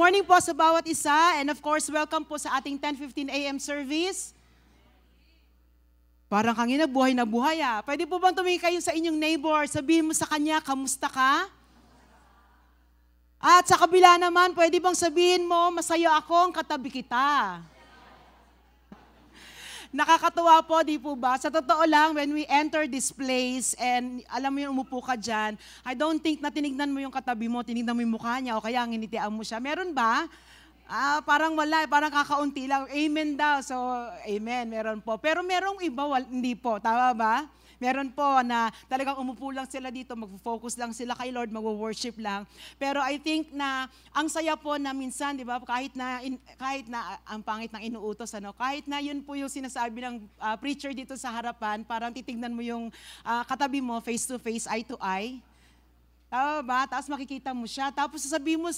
morning po sa bawat isa, and of course, welcome po sa ating 10:15 a.m. service. Parang kanina, buhay na buhay ah. Pwede po bang tumingin kayo sa inyong neighbor, sabihin mo sa kanya, kamusta ka? At sa kabila naman, pwede bang sabihin mo, masaya ako, ang katabi kita. Nakakatuwa po, di po ba? Sa totoo lang, when we enter this place and alam mo yung umupo ka dyan, I don't think na tinignan mo yung katabi mo, tinignan mo yung mukha niya o kaya nginitian mo siya. Meron ba? Parang wala, parang kakaunti lang. Amen daw. So, amen, meron po. Pero merong iba, hindi po. Tama ba? Meron po na talagang umupo lang sila dito, mag-focus lang sila kay Lord, mag-worship lang. Pero I think na ang saya po na minsan, di ba, kahit na ang pangit ng inuutos, kahit na yun po yung sinasabi ng preacher dito sa harapan, parang titignan mo yung katabi mo, face to face, eye to eye. Tama ba? Tapos makikita mo siya. Tapos sasabihin mo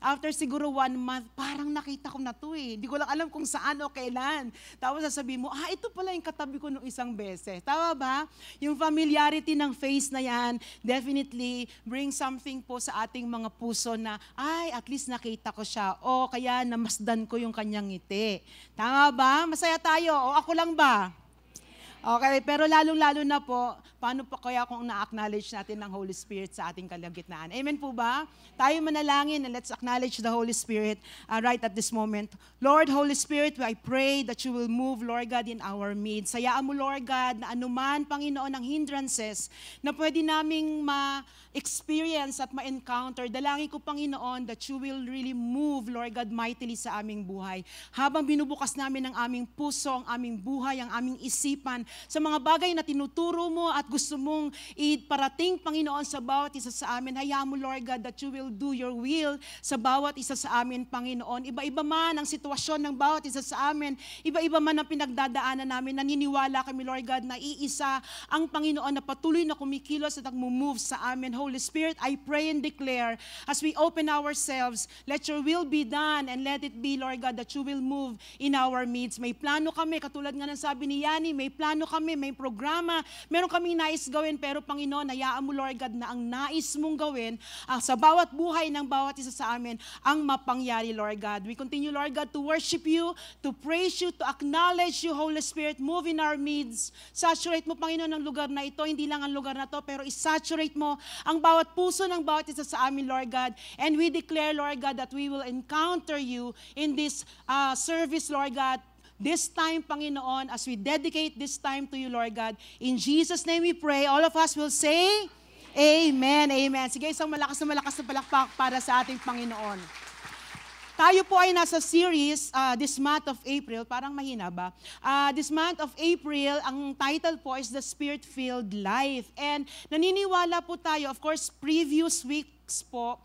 after siguro 1 month, parang nakita ko na to eh. Hindi ko lang alam kung saan o kailan. Tapos sasabihin mo, ito pala yung katabi ko nung isang beses. Tama ba? Yung familiarity ng face na yan, definitely bring something po sa ating mga puso na, at least nakita ko siya. O kaya namasdan ko yung kanyang ngiti. Tama ba? Masaya tayo. O ako lang ba? Okay, pero lalong-lalo na po, paano pa kaya kung na-acknowledge natin ng Holy Spirit sa ating kalagitnaan? Amen po ba? Tayo manalangin and let's acknowledge the Holy Spirit right at this moment. Lord, Holy Spirit, I pray that you will move, Lord God, in our midst. Sayaan mo, Lord God, na anuman, Panginoon, ang hindrances na pwede naming ma-experience at ma-encounter. Dalangin ko, Panginoon, that you will really move, Lord God, mightily sa aming buhay. Habang binubukas namin ang aming puso, ang aming buhay, ang aming isipan, sa mga bagay na tinuturo mo at gusto mong iparating, Panginoon, sa bawat isa sa amin. Hayaan mo, Lord God, that you will do your will sa bawat isa sa amin, Panginoon. Iba-iba man ang sitwasyon ng bawat isa sa amin. Iba-iba man ang pinagdadaanan namin. Naniniwala kami, Lord God, na iisa ang Panginoon na patuloy na kumikilos at nagmumove sa amin. Holy Spirit, I pray and declare as we open ourselves, let your will be done and let it be, Lord God, that you will move in our midst. May plano kami, katulad nga ng sabi ni Yani, may plano kami, may programa, meron kaming nais gawin, pero Panginoon, hayaan mo, Lord God, na ang nais mong gawin sa bawat buhay ng bawat isa sa amin, ang mapangyari, Lord God. We continue, Lord God, to worship you, to praise you, to acknowledge you, Holy Spirit, move in our midst. Saturate mo, Panginoon, ang lugar na ito, hindi lang ang lugar na to, pero isaturate mo ang bawat puso ng bawat isa sa amin, Lord God. And we declare, Lord God, that we will encounter you in this service, Lord God, this time, Panginoon, as we dedicate this time to you, Lord God. In Jesus' name we pray. All of us will say, Amen. Amen. Sige, isang malakas na palakpak para sa ating Panginoon. Tayo po ay nasa series this month of April. Parang mahina ba? This month of April, ang title po is The Spirit-Filled Life. And naniniwala po tayo, of course, previous week, po,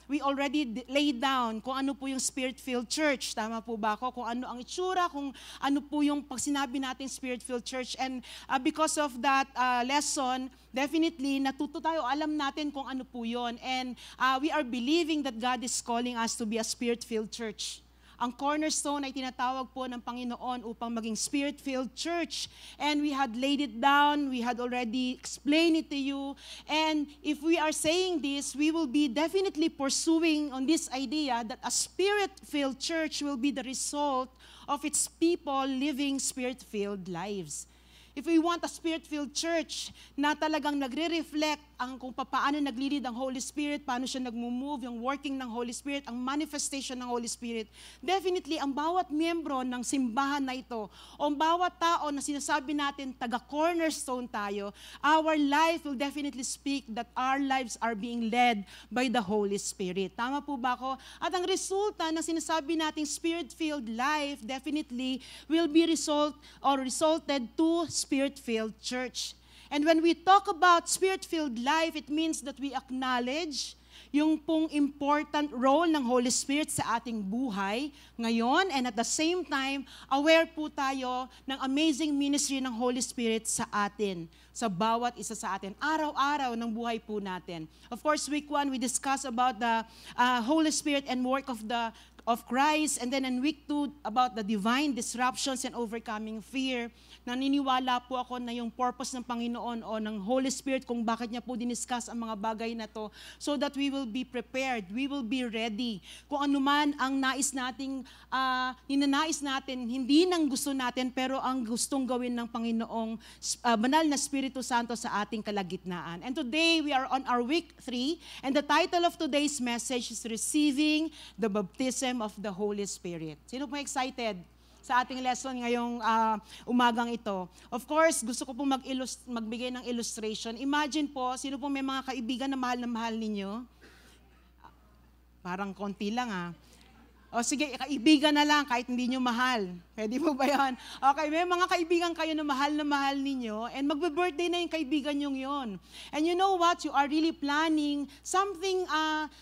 we already laid down kung ano po yung Spirit-Filled Church. Tama po ba ako? Kung ano ang itsura, kung ano po yung pag sinabi natin Spirit-Filled Church. And because of that lesson, definitely, natuto tayo, alam natin kung ano po yun. And we are believing that God is calling us to be a Spirit-Filled Church. Ang cornerstone ay tinatawag po ng Panginoon upang maging Spirit-filled church. And we had laid it down, we had already explained it to you. And if we are saying this, we will be definitely pursuing on this idea that a Spirit-filled church will be the result of its people living Spirit-filled lives. If we want a Spirit-filled church na talagang nagre-reflect ang kung paano naglilid ang Holy Spirit, paano siya nagmumove, yung working ng Holy Spirit, ang manifestation ng Holy Spirit, definitely ang bawat miyembro ng simbahan na ito, o ang bawat tao na sinasabi natin taga-cornerstone tayo, our life will definitely speak that our lives are being led by the Holy Spirit. Tama po ba ako? At ang resulta ng sinasabi nating Spirit-filled life definitely will be resulted to Spirit-filled church. And when we talk about Spirit-filled life, it means that we acknowledge yung pong important role ng Holy Spirit sa ating buhay ngayon, and at the same time, aware po tayo ng amazing ministry ng Holy Spirit sa atin, sa bawat isa sa atin, araw-araw ng buhay po natin. Of course, week 1, we discussed about the Holy Spirit and work of the of Christ, and then in week 2 about the divine disruptions and overcoming fear. Naniniwala po ako na yung purpose ng Panginoon o ng Holy Spirit kung bakit niya po diniscuss ang mga bagay na to, so that we will be prepared, we will be ready. Kung ano man ang ninanais natin, hindi nang gusto natin, pero ang gustong gawin ng Panginoong banal na Espiritu Santo sa ating kalagitnaan. And today we are on our week 3, and the title of today's message is Receiving the Baptism of the Holy Spirit. Sino po excited sa ating lesson ngayong umagang ito? Of course, gusto ko po magbigay ng illustration. Imagine po, sino po may mga kaibigan na mahal ninyo? Parang konti lang O sige, kaibigan na lang kahit hindi nyo mahal. Pwede po ba yan? Okay, may mga kaibigan kayo na mahal ninyo, and magbe-birthday na yung kaibigan nyo yun. And you know what? You are really planning something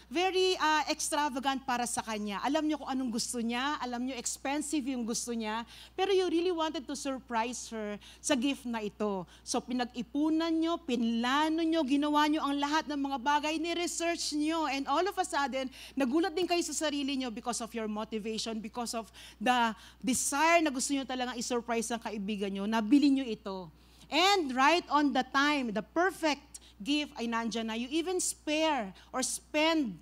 very extravagant para sa kanya. Alam nyo kung anong gusto niya, alam nyo expensive yung gusto niya, pero you really wanted to surprise her sa gift na ito. So pinag-ipunan nyo, pinlano nyo, ginawa nyo ang lahat ng mga bagay, ni-research nyo, and all of a sudden, nagulat din kayo sa sarili nyo because of your motivation, because of the desire na gusto nyo talagang i-surprise ang kaibigan nyo, nabili nyo ito. And right on the time, the perfect gift ay nandyan na. You even spare or spend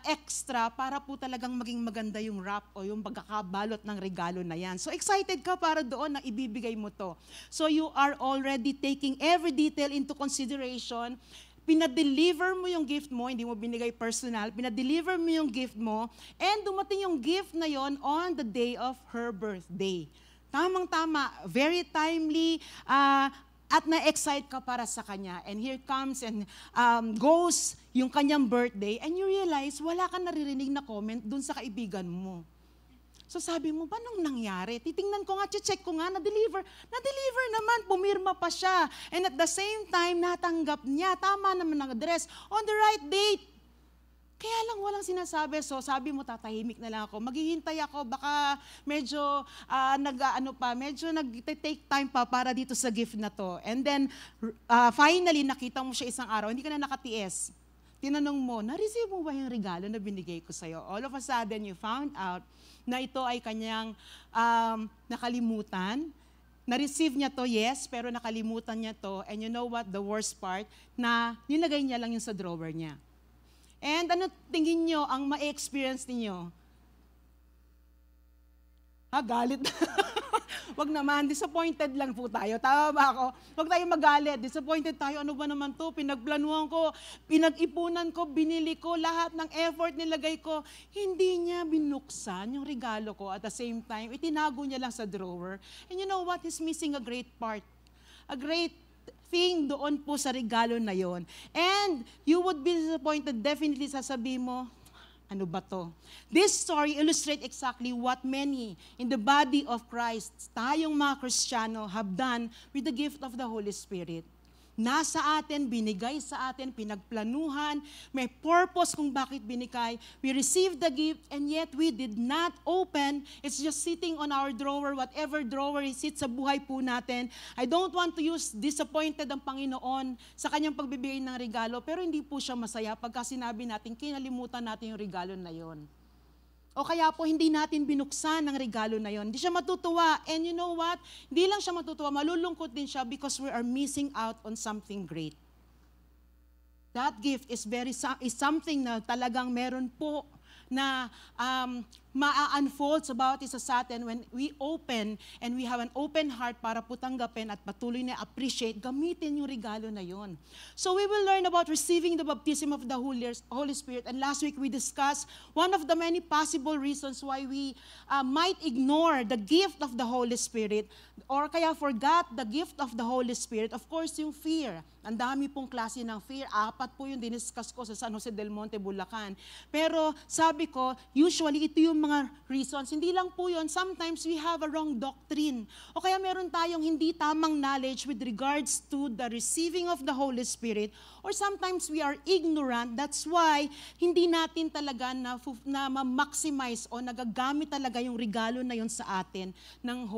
extra para po talagang maging maganda yung wrap o yung pagkakabalot ng regalo na yan. So excited ka para doon na ibibigay mo to. So you are already taking every detail into consideration. Pinadeliver mo yung gift mo, hindi mo binigay personal, pinadeliver mo yung gift mo, and dumating yung gift na yon on the day of her birthday. Tamang-tama, very timely, at na-excite ka para sa kanya. And here comes and goes yung kanyang birthday, and you realize wala kang naririnig na comment dun sa kaibigan mo. So sabi mo, paano nangyari? Titingnan ko nga, check ko nga, na-deliver. Na-deliver naman, pumirma pa siya. And at the same time, natanggap niya. Tama naman ang address. On the right date. Kaya lang walang sinasabi. So sabi mo, tatahimik na lang ako. Maghihintay ako, baka medyo nag-take time pa para dito sa gift na to. And then, finally, nakita mo siya isang araw, hindi ka na nakatiis. Tinanong mo, na-receive mo ba yung regalo na binigay ko sa'yo? All of a sudden, you found out na ito ay kanyang nakalimutan. Na-receive niya to, yes, pero nakalimutan niya to. And you know what, the worst part, na nilagay niya lang yung sa drawer niya. And ano tingin nyo ang ma-experience ninyo? Galit. Wag naman, disappointed lang po tayo. Tama ba ako? Wag tayo magalit. Disappointed tayo. Ano ba naman to? Pinagplanuhan ko, pinag-ipunan ko, binili ko, lahat ng effort nilagay ko. Hindi niya binuksan yung regalo ko. At the same time, itinago niya lang sa drawer. And you know what? He's missing a great part. A great thing doon po sa regalo na yon. And you would be disappointed. Definitely sasabihin mo, ano ba to? This story illustrates exactly what many in the body of Christ, tayong mga Kristiyano, have done with the gift of the Holy Spirit. Nasa atin, binigay sa atin, pinagplanuhan, may purpose kung bakit binigay. We received the gift and yet we did not open. It's just sitting on our drawer, whatever drawer it sits sa buhay po natin. I don't want to use disappointed ang Panginoon sa kanyang pagbibigay ng regalo, pero hindi po siya masaya pagka sinabi natin, kinalimutan natin yung regalo na yon. O kaya po hindi natin binuksan ang regalo na yon. Hindi siya matutuwa. And you know what? Hindi lang siya matutuwa, malulungkot din siya because we are missing out on something great. That gift is something na talagang meron po na ma-unfolds about isa sa atin when we open and we have an open heart para po tanggapin at patuloy na appreciate, gamitin yung regalo na yon. So we will learn about receiving the baptism of the Holy Spirit. And last week we discussed one of the many possible reasons why we might ignore the gift of the Holy Spirit or kaya forgot the gift of the Holy Spirit. Of course, yung fear. Ang dami pong klase ng fear. 4 po yung diniscuss ko sa San Jose del Monte, Bulacan. Pero sabi ko, usually ito yung mga reasons. Hindi lang po yun. Sometimes we have a wrong doctrine. O kaya meron tayong hindi tamang knowledge with regards to the receiving of the Holy Spirit. Or sometimes we are ignorant. That's why hindi natin talaga na ma-maximize o nagagamit talaga yung regalo na yun sa atin ng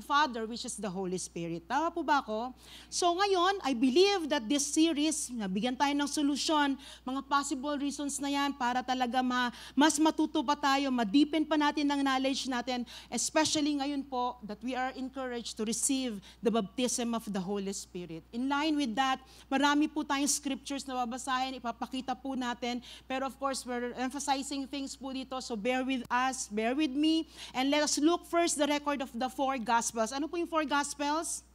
Father, which is the Holy Spirit. Tama po ba ako? So ngayon, I believe that this series, nabigyan tayo ng solusyon, mga possible reasons na yan para talaga mas matuto pa tayo, ma-deep ma-deepen pa natin ng knowledge natin, especially ngayon po that we are encouraged to receive the baptism of the Holy Spirit. In line with that, marami po tayong scriptures na babasahin, ipapakita po natin, pero of course, we're emphasizing things po dito, so bear with us, bear with me, and let us look first the record of the 4 Gospels. Ano po yung 4 Gospels?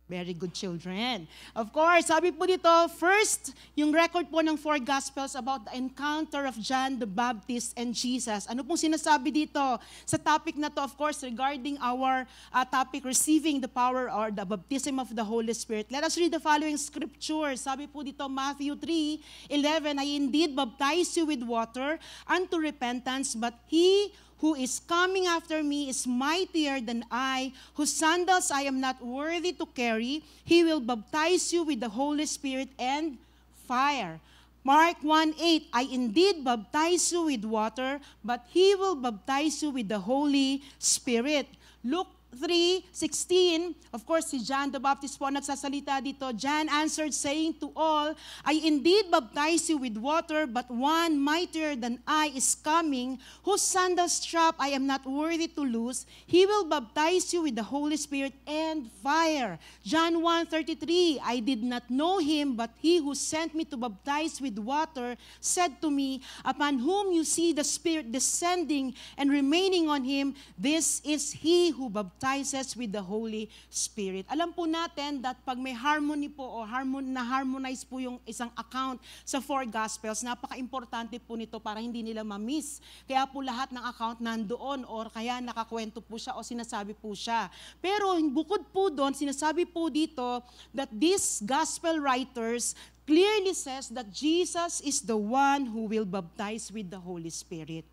Very good children. Of course, sabi po dito, first, yung record po ng 4 Gospels about the encounter of John the Baptist and Jesus. Ano pong sinasabi dito sa topic na to, of course, regarding our topic, receiving the power or the baptism of the Holy Spirit. Let us read the following scripture. Sabi po dito, Matthew 3:11, I indeed baptize you with water unto repentance, but he who is coming after me is mightier than I, whose sandals I am not worthy to carry. He will baptize you with the Holy Spirit and fire. Mark 1:8, I indeed baptize you with water, but he will baptize you with the Holy Spirit. Luke 3:16, of course, si John the Baptist po nagsasalita dito. John answered, saying to all, I indeed baptize you with water, but one mightier than I is coming, whose sandals strap I am not worthy to loose. He will baptize you with the Holy Spirit and fire. John 1:33, I did not know him, but he who sent me to baptize with water said to me, upon whom you see the Spirit descending and remaining on him, this is he who baptizes with the Holy Spirit. Alam po natin that pag may harmony po o na-harmonize po yung isang account sa 4 Gospels, napaka-importante po nito para hindi nila ma-miss. Kaya po lahat ng account nandoon or kaya nakakwento po siya o sinasabi po siya. Pero bukod po doon, sinasabi po dito that these Gospel writers clearly says that Jesus is the one who will baptize with the Holy Spirit.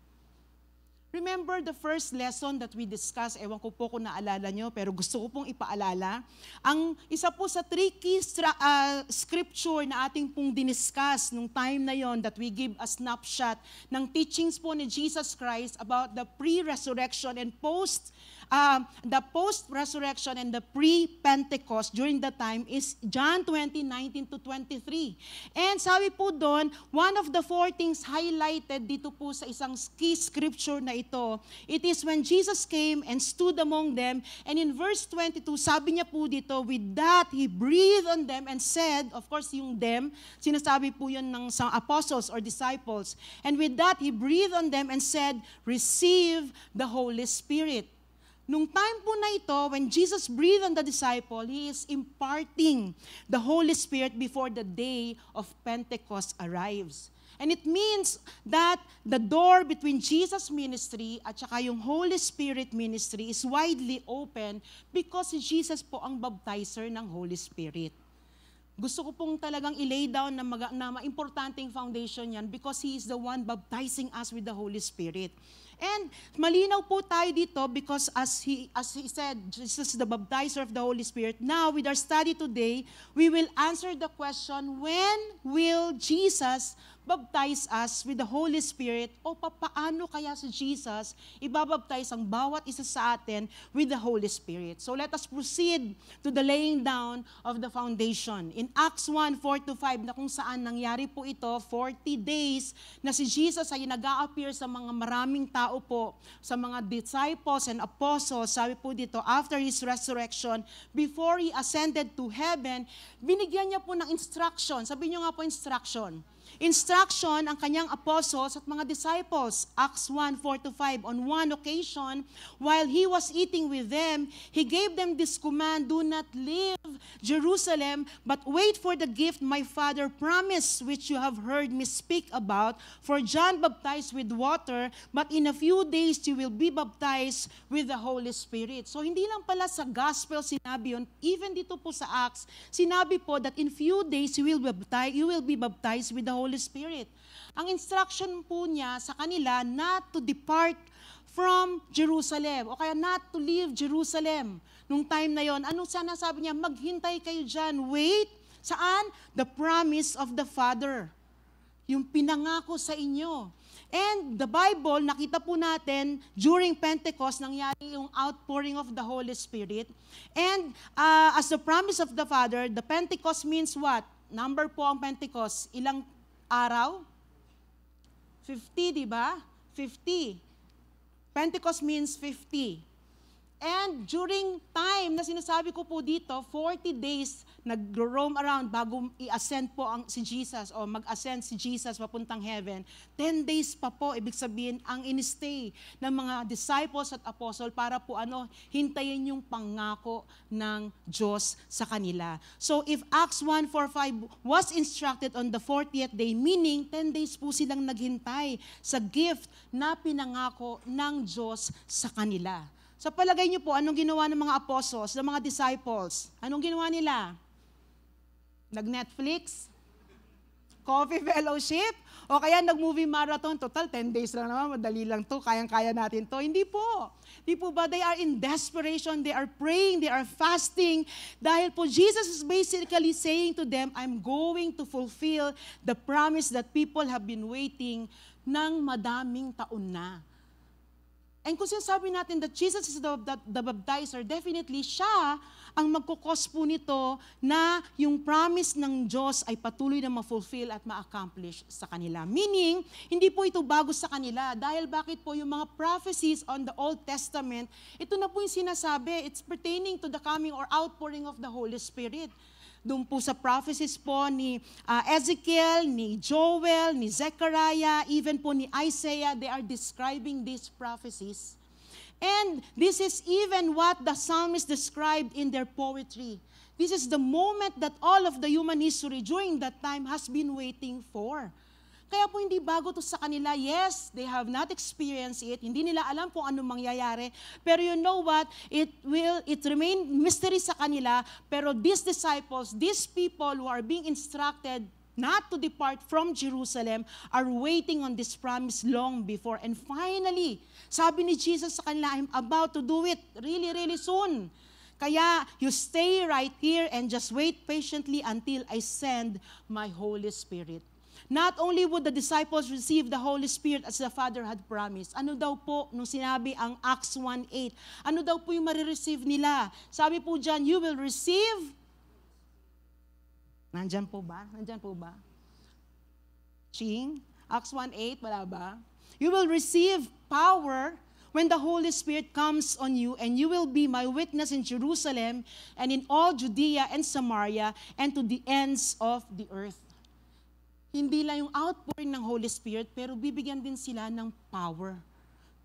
Remember the first lesson that we discussed, ewan ko po kung naalala nyo, pero gusto ko pong ipaalala. Ang isa po sa tricky scripture na ating pong diniscuss nung time na yon that we give a snapshot ng teachings po ni Jesus Christ about the pre-resurrection and the post-resurrection and the pre-Pentecost during the time is John 20:19-23. And sabi po doon, one of the 4 things highlighted dito po sa isang key scripture na ito, it is when Jesus came and stood among them, and in verse 22, sabi niya po dito, with that, He breathed on them and said, of course yung them, sinasabi po yun ng some apostles or disciples, and with that, He breathed on them and said, receive the Holy Spirit. Nung time po na ito, when Jesus breathed on the disciple, He is imparting the Holy Spirit before the day of Pentecost arrives. And it means that the door between Jesus' ministry at saka yung Holy Spirit ministry is widely open because si Jesus po ang baptizer ng Holy Spirit. Gusto ko pong talagang i-lay down na importanteng foundation yan because He is the one baptizing us with the Holy Spirit. And malinaw po tayo dito because as he said, Jesus is the baptizer of the Holy Spirit. Now, with our study today, we will answer the question, when will Jesus baptize us with the Holy Spirit o paano kaya si Jesus ibabaptize ang bawat isa sa atin with the Holy Spirit. So let us proceed to the laying down of the foundation. In Acts 1:4-5 na kung saan nangyari po ito, 40 days na si Jesus ay nag-a-appear sa mga maraming tao po, sa mga disciples and apostles, sabi po dito, after His resurrection, before He ascended to heaven, binigyan niya po ng instruction. Sabi niyo nga po instruction. Instruction ang kanyang apostles at mga disciples. Acts 1:4-5. On one occasion, while He was eating with them, He gave them this command, do not leave Jerusalem, but wait for the gift my Father promised, which you have heard me speak about. For John baptized with water, but in a few days you will be baptized with the Holy Spirit. So hindi lang pala sa gospel sinabi yun, even dito po sa Acts, sinabi po that in few days you will be baptized with the Holy Spirit. Ang instruction po niya sa kanila not to depart from Jerusalem o kaya not to leave Jerusalem. Nung time na yon, anong sana sabi niya? Maghintay kayo dyan. Wait. Saan? The promise of the Father. Yung pinangako sa inyo. And the Bible, nakita po natin, during Pentecost, nangyari yung outpouring of the Holy Spirit. And as the promise of the Father, the Pentecost means what? Number po ang Pentecost. Ilang araw? 50, di ba? 50. Pentecost means 50. And during time na sinasabi ko po dito, 40 days nag-roam around bago i-ascend po si Jesus o mag-ascend si Jesus papuntang heaven. 10 days pa po, ibig sabihin, ang in-stay ng mga disciples at apostle para po hintayin yung pangako ng Diyos sa kanila. So if Acts 1:4-5 was instructed on the 40th day, meaning 10 days po silang naghintay sa gift na pinangako ng Diyos sa kanila. Sa palagay niyo po, anong ginawa ng mga apostles, ng mga disciples? Anong ginawa nila? Nag-Netflix? Coffee fellowship? O kaya nag-movie marathon? Total, 10 days lang naman, madali lang to, kayang-kaya natin to. Hindi po. Hindi po ba? They are in desperation, they are praying, they are fasting. Dahil po, Jesus is basically saying to them, I'm going to fulfill the promise that people have been waiting ng madaming taon na. And kung sinasabi natin that Jesus is the baptizer, definitely siya ang magkukos po nito na yung promise ng Diyos ay patuloy na ma-fulfill at ma-accomplish sa kanila. Meaning, hindi po ito bago sa kanila. Dahil bakit po yung mga prophecies on the Old Testament, ito na po yung sinasabi, it's pertaining to the coming or outpouring of the Holy Spirit. Doon po sa prophecies po ni Ezekiel, ni Joel, ni Zechariah, even po ni Isaiah, they are describing these prophecies. And this is even what the psalmist described in their poetry. This is the moment that all of the human history during that time has been waiting for. Kaya po hindi bago to sa kanila. Yes, they have not experienced it. Hindi nila alam kung anong mangyayari. Pero you know what? It remain mystery sa kanila. Pero these disciples, these people who are being instructed not to depart from Jerusalem are waiting on this promise long before. And finally, sabi ni Jesus sa kanila, I'm about to do it really, really soon. Kaya you stay right here and just wait patiently until I send my Holy Spirit. Not only would the disciples receive the Holy Spirit as the Father had promised, ano daw po nung sinabi ang Acts 1:8, ano daw po yung marireceive nila? Sabi po dyan, you will receive, nandyan po ba? Nandyan po ba? Ching? Acts 1:8, wala ba? You will receive power when the Holy Spirit comes on you, and you will be my witness in Jerusalem and in all Judea and Samaria and to the ends of the earth. Hindi lang yung outpouring ng Holy Spirit, pero bibigyan din sila ng power.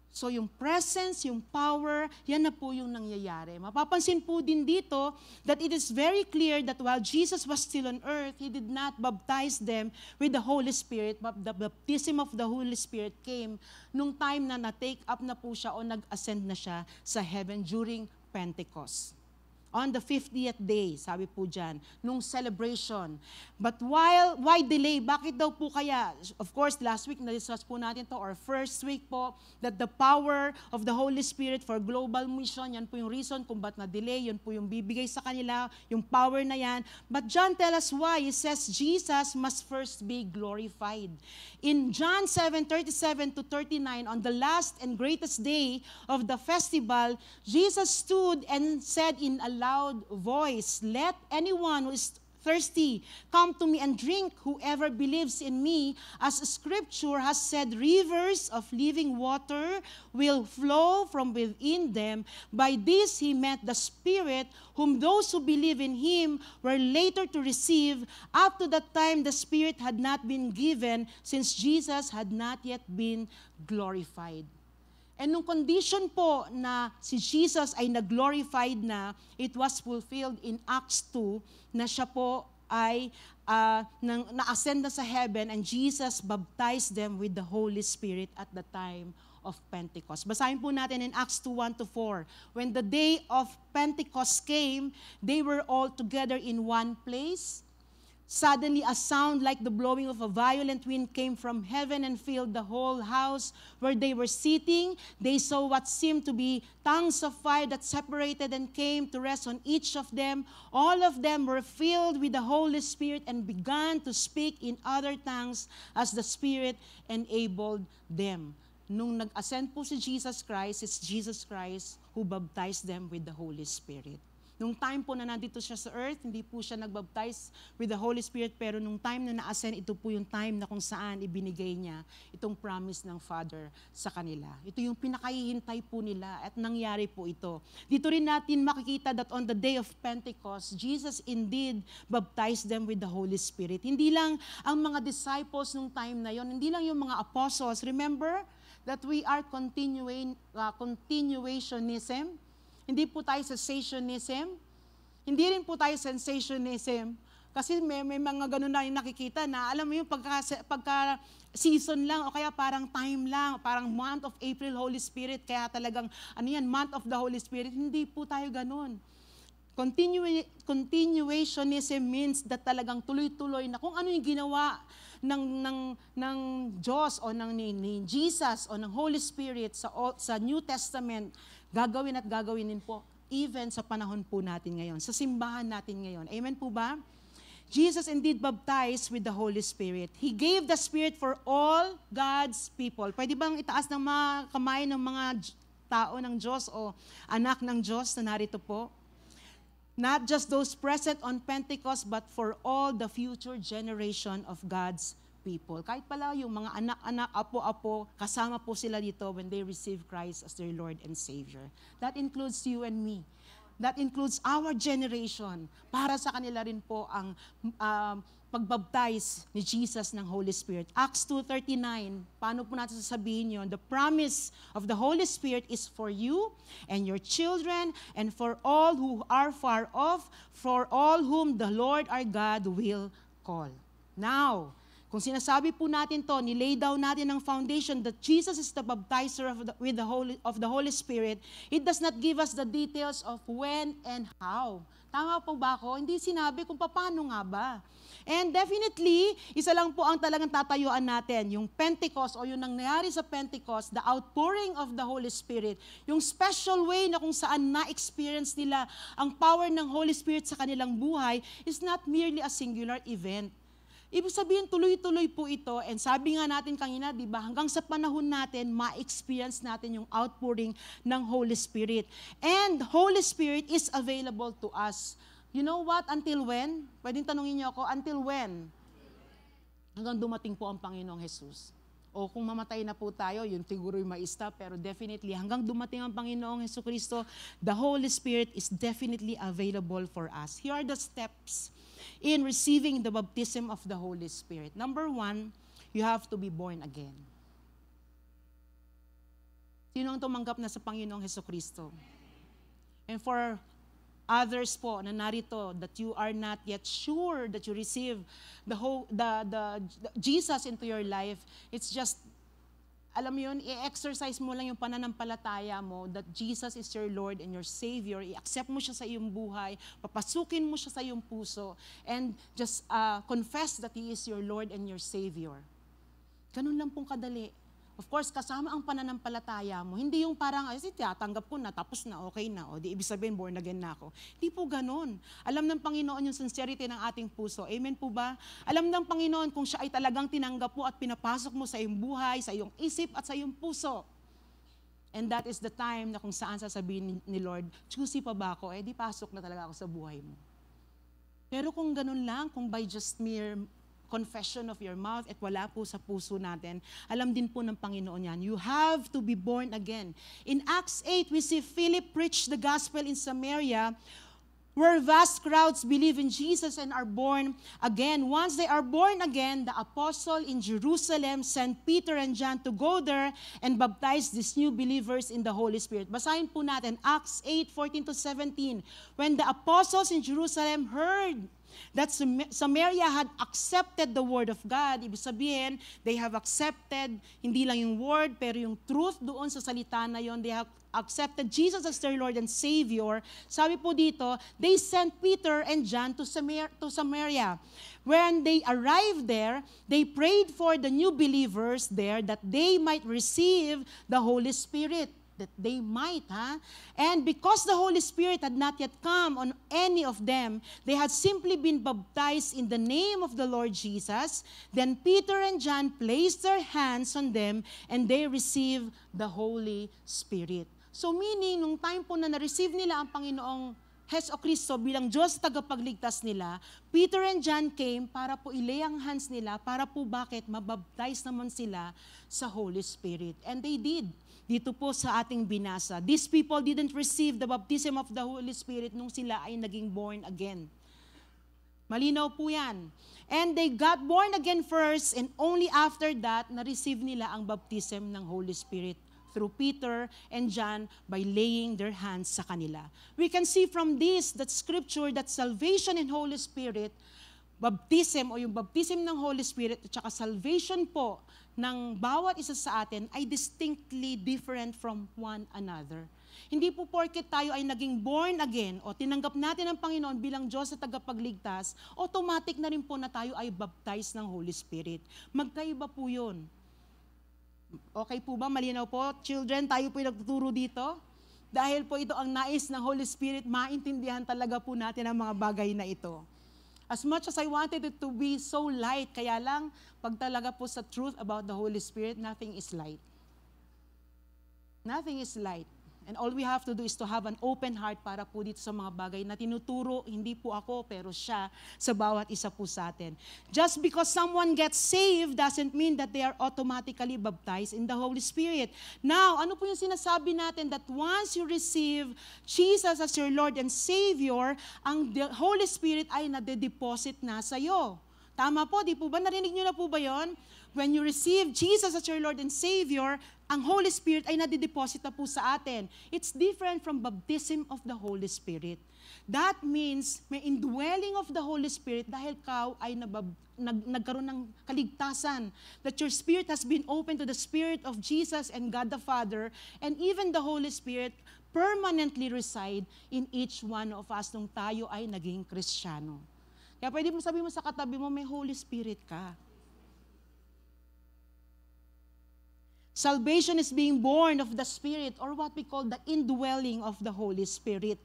So yung presence, yung power, yan na po yung nangyayari. Mapapansin po din dito that it is very clear that while Jesus was still on earth, He did not baptize them with the Holy Spirit, but the baptism of the Holy Spirit came nung time na na-take up na po siya o nag-ascend na siya sa heaven during Pentecost. On the 50th day, sabi po dyan, nung celebration. But why delay? Bakit daw po kaya? Of course, last week na-discuss po natin to, or first week po, that the power of the Holy Spirit for global mission, yan po yung reason kung ba't na-delay, yun po yung bibigay sa kanila, yung power na yan. But John tells us why. He says Jesus must first be glorified. In John 7:37-39, on the last and greatest day of the festival, Jesus stood and said in a loud voice, let anyone who is thirsty come to me and drink. Whoever believes in me, as Scripture has said, rivers of living water will flow from within them. By this He meant the Spirit, whom those who believe in Him were later to receive. Up to that time the Spirit had not been given, since Jesus had not yet been glorified. And nung condition po na si Jesus ay nag-glorified na, it was fulfilled in Acts 2 na siya po ay na-ascend na sa heaven, and Jesus baptized them with the Holy Spirit at the time of Pentecost. Basahin po natin in Acts 2:1-4. When the day of Pentecost came, they were all together in one place. Suddenly a sound like the blowing of a violent wind came from heaven and filled the whole house where they were sitting. They saw what seemed to be tongues of fire that separated and came to rest on each of them. All of them were filled with the Holy Spirit and began to speak in other tongues as the Spirit enabled them. Nung nag-ascend po si Jesus Christ, it's Jesus Christ who baptized them with the Holy Spirit. Nung time po na nandito siya sa earth, hindi po siya nagbaptize with the Holy Spirit, pero nung time na na-ascend, ito po yung time na kung saan ibinigay niya itong promise ng Father sa kanila. Ito yung pinakahihintay po nila at nangyari po ito. Dito rin natin makikita that on the day of Pentecost, Jesus indeed baptized them with the Holy Spirit. Hindi lang ang mga disciples nung time na yon, hindi lang yung mga apostles. Remember that we are continuationism. Hindi po tayo cessationism. Hindi rin po tayo sensationism. Kasi may mga ganun na yung nakikita na, alam mo yung pagka season lang o kaya parang time lang, parang month of April, Holy Spirit, kaya talagang, month of the Holy Spirit. Hindi po tayo ganun. Continuationism means that talagang tuloy-tuloy na kung ano yung ginawa ng Diyos o ni Jesus o ng Holy Spirit sa New Testament, gagawin at gagawin din po, even sa panahon po natin ngayon, sa simbahan natin ngayon. Amen po ba? Jesus indeed baptized with the Holy Spirit. He gave the Spirit for all God's people. Pwede bang itaas ng mga kamay ng mga tao ng Diyos o anak ng Diyos na narito po? Not just those present on Pentecost, but for all the future generation of God's people. Kahit pala yung mga anak-anak, apo-apo, kasama po sila dito when they receive Christ as their Lord and Savior. That includes you and me. That includes our generation. Para sa kanila rin po ang pagbaptize ni Jesus ng Holy Spirit. Acts 2:39, paano po natin sasabihin yun? The promise of the Holy Spirit is for you and your children and for all who are far off, for all whom the Lord our God will call. Now, kung sinasabi po natin to, nilay down natin ang foundation that Jesus is the baptizer of the Holy Spirit, it does not give us the details of when and how. Tama po ba ako? Hindi sinabi kung paano nga ba. And definitely, isa lang po ang talagang tatayuan natin, yung Pentecost o yung nangyari sa Pentecost, the outpouring of the Holy Spirit, yung special way na kung saan na-experience nila ang power ng Holy Spirit sa kanilang buhay is not merely a singular event. Ibig sabihin, tuloy-tuloy po ito. And sabi nga natin kanina, di ba, hanggang sa panahon natin, ma-experience natin yung outpouring ng Holy Spirit. And Holy Spirit is available to us. You know what? Until when? Pwedeng tanungin niyo ako, until when? Hanggang dumating po ang Panginoong Jesus. O kung mamatay na po tayo, yun siguro yung ma-stop. Pero definitely, hanggang dumating ang Panginoong Jesucristo, the Holy Spirit is definitely available for us. Here are the steps in receiving the baptism of the Holy Spirit. Number 1, you have to be born again. Sino ang tumanggap na sa Panginoong Jesucristo? And for others po na narito that you are not yet sure that you receive the Jesus into your life, it's just, alam mo yun, i-exercise mo lang yung pananampalataya mo that Jesus is your Lord and your Savior. I-accept mo siya sa iyong buhay, papasukin mo siya sa iyong puso, and just confess that He is your Lord and your Savior. Ganun lang pong kadali. Of course, kasama ang pananampalataya mo. Hindi yung parang, tanggap ko na, tapos na, okay na. O di ibig sabihin, born again na ako. Hindi po ganun. Alam ng Panginoon yung sincerity ng ating puso. Amen po ba? Alam ng Panginoon kung siya ay talagang tinanggap mo at pinapasok mo sa iyong buhay, sa iyong isip at sa iyong puso. And that is the time na kung saan sasabihin ni Lord, choosy pa ba ako? Di pasok na talaga ako sa buhay mo. Pero kung ganun lang, kung by just mere confession of your mouth at wala po sa puso natin, alam din po ng Panginoon yan. You have to be born again. In Acts 8, we see Philip preach the gospel in Samaria, where vast crowds believe in Jesus and are born again. Once they are born again, the apostle in Jerusalem sent Peter and John to go there and baptize these new believers in the Holy Spirit. Basahin po natin, Acts 8:14-17. When the apostles in Jerusalem heard that Samaria had accepted the word of God, ibig sabihin, they have accepted, hindi lang yung word, pero yung truth doon sa salita na yon, they have accepted Jesus as their Lord and Savior. Sabi po dito, they sent Peter and John to Samaria. When they arrived there, they prayed for the new believers there that they might receive the Holy Spirit. That they might, And because the Holy Spirit had not yet come on any of them, they had simply been baptized in the name of the Lord Jesus. Then Peter and John placed their hands on them and they received the Holy Spirit. So meaning, nung time po na na-receive nila ang Panginoong Heso Kristo bilang Diyos tagapagligtas nila, Peter and John came para po ilay ang hands nila, para po bakit? Mabaptize naman sila sa Holy Spirit. And they did. Dito po sa ating binasa. These people didn't receive the baptism of the Holy Spirit nung sila ay naging born again. Malinaw po yan. And they got born again first, and only after that, na-receive nila ang baptism ng Holy Spirit through Peter and John by laying their hands sa kanila. We can see from this, that scripture, that salvation in Holy Spirit, baptism o yung baptism ng Holy Spirit at saka salvation po ng bawat isa sa atin ay distinctly different from one another. Hindi po porket tayo ay naging born again o tinanggap natin ang Panginoon bilang Diyos sa tagapagligtas, automatic na rin po na tayo ay baptized ng Holy Spirit. Magkaiba po yun. Okay po ba? Malinaw po? Children, tayo po nagtuturo dito. Dahil po ito ang nais ng Holy Spirit, maintindihan talaga po natin ang mga bagay na ito. As much as I wanted it to be so light, kaya lang, pag talaga po sa truth about the Holy Spirit, nothing is light. Nothing is light. And all we have to do is to have an open heart para po dito sa mga bagay na tinuturo, hindi po ako, pero siya, sa bawat isa po sa atin. Just because someone gets saved doesn't mean that they are automatically baptized in the Holy Spirit. Now, ano po yung sinasabi natin? That once you receive Jesus as your Lord and Savior, ang Holy Spirit ay nade-deposit na sa'yo. Tama po, di po ba? Narinig nyo na po ba yon? When you receive Jesus as your Lord and Savior, ang Holy Spirit ay nadideposit na po sa atin. It's different from baptism of the Holy Spirit. That means may indwelling of the Holy Spirit dahil ikaw ay nagkaroon ng kaligtasan. That your spirit has been open to the Spirit of Jesus and God the Father, and even the Holy Spirit permanently reside in each one of us nung tayo ay naging Kristiyano. Kaya pwede mo sabihin mo sa katabi mo, may Holy Spirit ka. Salvation is being born of the Spirit, or what we call the indwelling of the Holy Spirit.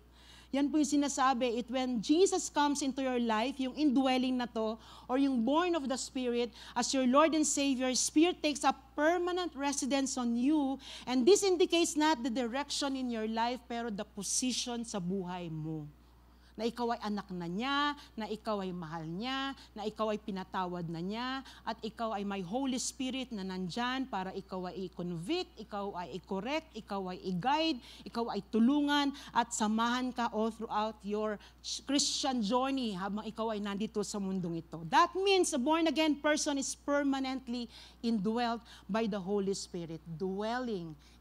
Yan po yung sinasabi, when Jesus comes into your life, yung indwelling na to, or yung born of the Spirit, as your Lord and Savior, Spirit takes up permanent residence on you, and this indicates not the direction in your life, pero the position sa buhay mo. Na ikaw ay anak na niya, na ikaw ay mahal niya, na ikaw ay pinatawad na niya, at ikaw ay may Holy Spirit na nandyan para ikaw ay i-convict, ikaw ay i-correct, ikaw ay i-guide, ikaw ay tulungan, at samahan ka all throughout your Christian journey habang ikaw ay nandito sa mundong ito. That means a born-again person is permanently indwelt by the Holy Spirit.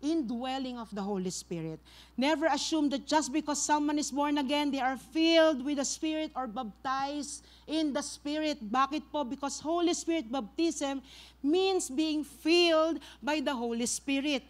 Indwelling of the Holy Spirit. Never assume that just because someone is born again, they are filled with the Spirit or baptized in the Spirit. Bakit po? Because Holy Spirit baptism means being filled by the Holy Spirit.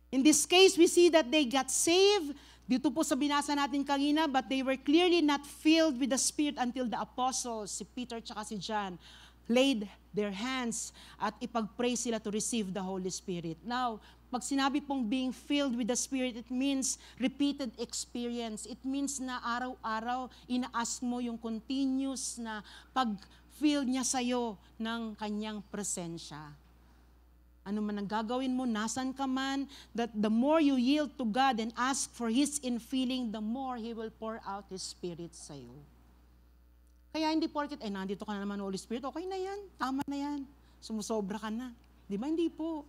In this case, we see that they got saved. Dito po sa binasa natin kanina, but they were clearly not filled with the Spirit until the apostles, si Peter at si John, laid their hands at ipag-pray sila to receive the Holy Spirit. Now, pag sinabi pong being filled with the Spirit, it means repeated experience. It means na araw-araw, inaas mo yung continuous na pag-feel niya sa'yo ng kanyang presensya. Ano man ang gagawin mo, nasan ka man, that the more you yield to God and ask for His infilling, the more He will pour out His Spirit sa'yo. Kaya hindi porket, nandito ka na naman, Holy Spirit, okay na yan, tama na yan, sumusobra ka na. Di ba? Hindi po.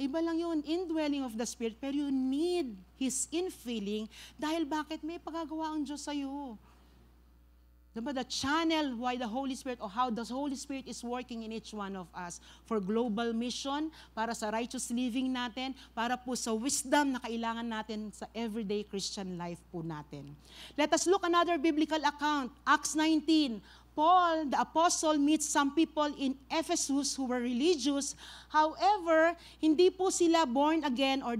Iba lang yun, indwelling of the Spirit, pero you need His infilling dahil bakit may pagagawa ang Diyos sa'yo. Diba, the channel why the Holy Spirit or how the Holy Spirit is working in each one of us for global mission, para sa righteous living natin, para po sa wisdom na kailangan natin sa everyday Christian life po natin. Let us look another biblical account, Acts 19. Paul, the apostle, meets some people in Ephesus who were religious. However, hindi po sila born again or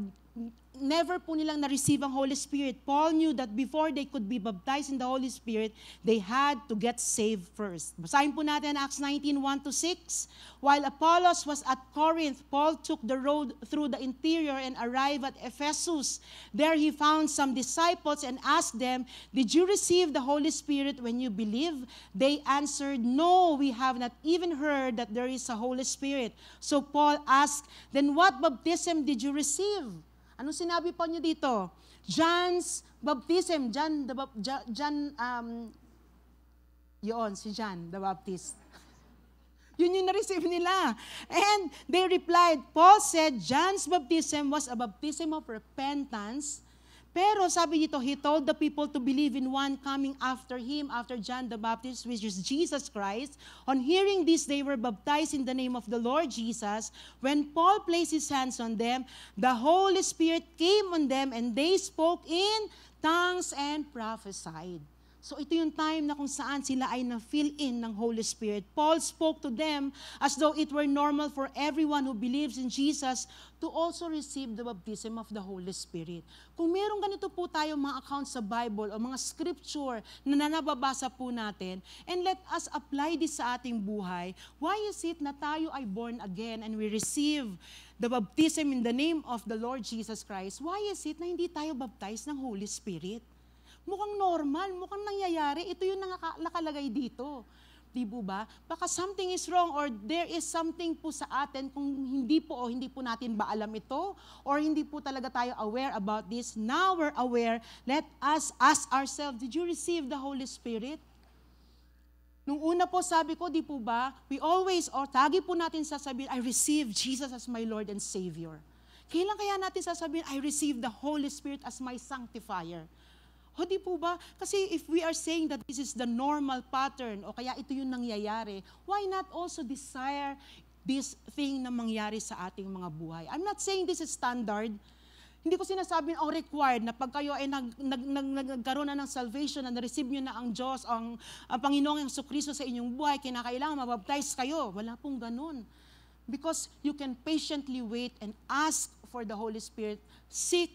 never po nilang na-receive ang Holy Spirit. Paul knew that before they could be baptized in the Holy Spirit, they had to get saved first. Basahin po natin Acts 19, 1-6. While Apollos was at Corinth, Paul took the road through the interior and arrived at Ephesus. There he found some disciples and asked them, "Did you receive the Holy Spirit when you believed?" They answered, "No, we have not even heard that there is a Holy Spirit." So Paul asked, "Then what baptism did you receive?" Anong sinabi po niyo dito? John's baptism, si John the Baptist. Yun yung na-receive nila. And they replied, Paul said, John's baptism was a baptism of repentance. Pero sabi dito, he told the people to believe in one coming after him, after John the Baptist, which is Jesus Christ. On hearing this, they were baptized in the name of the Lord Jesus. When Paul placed his hands on them, the Holy Spirit came on them, and they spoke in tongues and prophesied. So ito yung time na kung saan sila ay na-fill in ng Holy Spirit. Paul spoke to them as though it were normal for everyone who believes in Jesus to also receive the baptism of the Holy Spirit. Kung meron ganito po tayo mga accounts sa Bible o mga scripture na nababasa po natin, and let us apply this sa ating buhay, why is it na tayo ay born again and we receive the baptism in the name of the Lord Jesus Christ? Why is it na hindi tayo baptized ng Holy Spirit? Mukhang normal, mukhang nangyayari. Ito yung nakalagay dito. Di ba? Baka something is wrong or there is something po sa atin kung hindi po natin ba alam ito or hindi po talaga tayo aware about this. Now we're aware, let us ask ourselves, did you receive the Holy Spirit? Nung una po sabi ko, di po ba, we always, or tagi po natin sasabihin, I receive Jesus as my Lord and Savior. Kailan kaya natin sasabihin, I receive the Holy Spirit as my sanctifier? O di po ba? Kasi if we are saying that this is the normal pattern o kaya ito yung nangyayari, why not also desire this thing na mangyari sa ating mga buhay? I'm not saying this is standard. Hindi ko sinasabing required na pag kayo ay nagkaroon na ng salvation, na na-receive nyo na ang Diyos, ang Panginoong Jesucristo sa inyong buhay, kinakailangan mabaptize kayo. Wala pong ganun. Because you can patiently wait and ask for the Holy Spirit, seek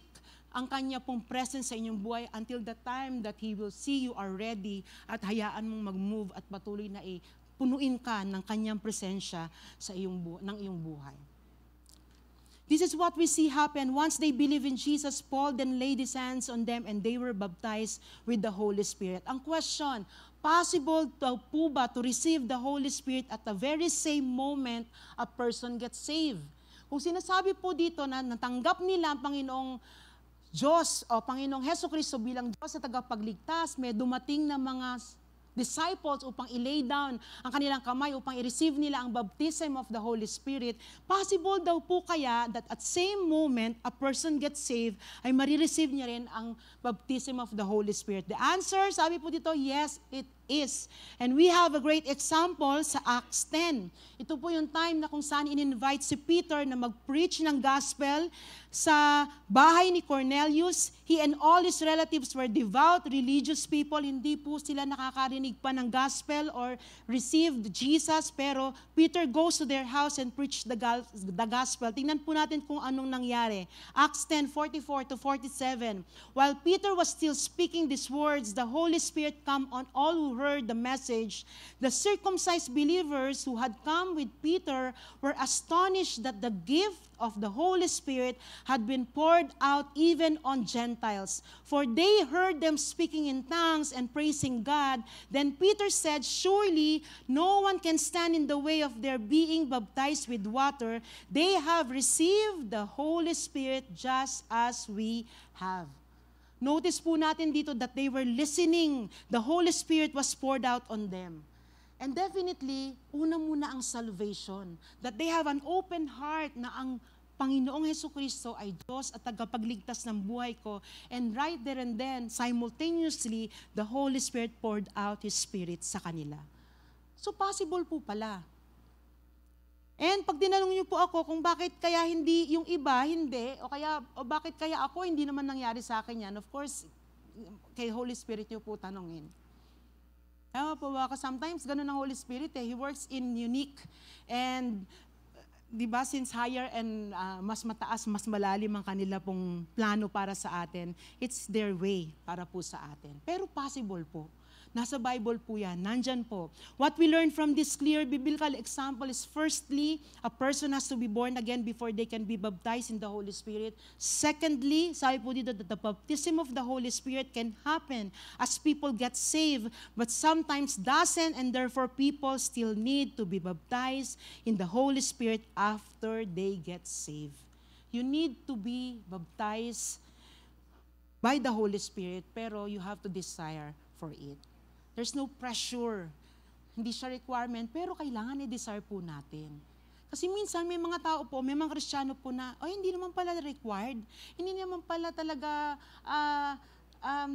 ang kanya pong presence sa inyong buhay until the time that He will see you are ready at hayaan mong mag-move at patuloy na punuin ka ng kanyang presensya sa ng iyong buhay. This is what we see happen. Once they believe in Jesus, Paul then laid his hands on them and they were baptized with the Holy Spirit. Ang question, possible daw po ba to receive the Holy Spirit at the very same moment a person gets saved? Kung sinasabi po dito na natanggap nila ang Panginoong Diyos o Panginoong Jesucristo bilang Diyos sa tagapagligtas, may dumating na mga disciples upang i-lay down ang kanilang kamay upang i-receive nila ang baptism of the Holy Spirit, possible daw po kaya that at same moment a person gets saved ay marireceive niya rin ang baptism of the Holy Spirit? The answer, sabi po dito, yes, it is. And we have a great example sa Acts 10. Ito po yung time na kung saan in-invite si Peter na mag-preach ng gospel sa bahay ni Cornelius. He and all his relatives were devout, religious people. Hindi po sila nakakarinig pa ng gospel or received Jesus. Pero Peter goes to their house and preach the gospel. Tingnan po natin kung anong nangyari. Acts 10:44-47. While Peter was still speaking these words, the Holy Spirit came on all who heard the message. The circumcised believers who had come with Peter were astonished that the gift of the Holy Spirit had been poured out even on Gentiles. For they heard them speaking in tongues and praising God. Then Peter said, surely no one can stand in the way of their being baptized with water. They have received the Holy Spirit just as we have. Notice po natin dito that they were listening. The Holy Spirit was poured out on them. And definitely, una muna ang salvation. That they have an open heart na ang Panginoong Jesucristo ay Diyos at tagapagligtas ng buhay ko. And right there and then, simultaneously, the Holy Spirit poured out His Spirit sa kanila. So possible po pala. And pag tinanong niyo po ako kung bakit kaya hindi yung iba, hindi, o bakit kaya ako hindi naman nangyari sa akin yan, of course, kay Holy Spirit niyo po tanongin. Tama po ba? Kasi sometimes ganun ang Holy Spirit He works in unique and, di ba, since higher and mas mataas, mas malalim ang kanila pong plano para sa atin, it's their way para po sa atin. Pero possible po. Nasa Bible po yan, nandyan po. What we learn from this clear biblical example is firstly, a person has to be born again before they can be baptized in the Holy Spirit. Secondly, sabi po dito that the baptism of the Holy Spirit can happen as people get saved, but sometimes doesn't, and therefore people still need to be baptized in the Holy Spirit after they get saved. You need to be baptized by the Holy Spirit, pero you have to desire for it. There's no pressure. Hindi siya requirement, pero kailangan i-desire po natin. Kasi minsan may mga tao po, may mga Kristiyano po na, hindi naman pala required. Hindi naman pala talaga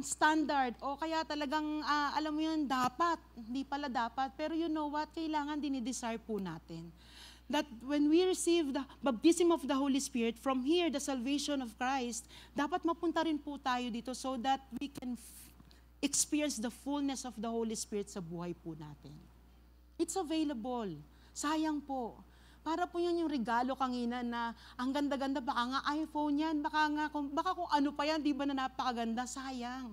standard. O kaya talagang, alam mo yun, dapat. Hindi pala dapat. Pero you know what? Kailangan din i-desire po natin. That when we receive the baptism of the Holy Spirit, from here, the salvation of Christ, dapat mapunta rin po tayo dito so that we can experience the fullness of the Holy Spirit sa buhay po natin. It's available. Sayang po. Para po yun yung regalo kanina na ang ganda-ganda, baka nga iPhone yan, baka kung ano pa yan, di ba na napakaganda, sayang.